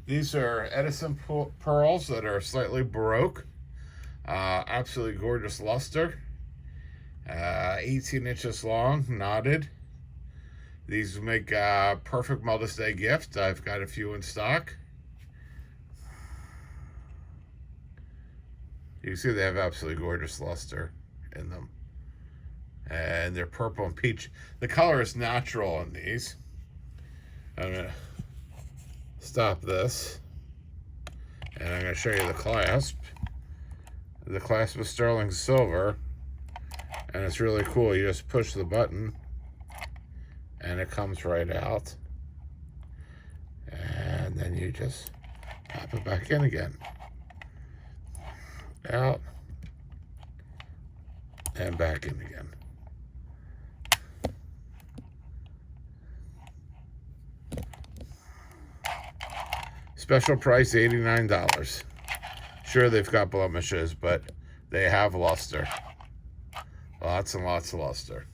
These are Edison pearls that are slightly Baroque. Absolutely gorgeous luster. 18 inches long, knotted. These make a perfect Mother's Day gift. I've got a few in stock. You can see they have absolutely gorgeous luster in them. And they're purple and peach. The color is natural on these. I'm going to stop this. And I'm going to show you the clasp. The clasp is sterling silver. And it's really cool. You just push the button and it comes right out. And then you just pop it back in again. Out. And back in again. Special price, $89. Sure, they've got blemishes, but they have luster. Lots and lots of luster.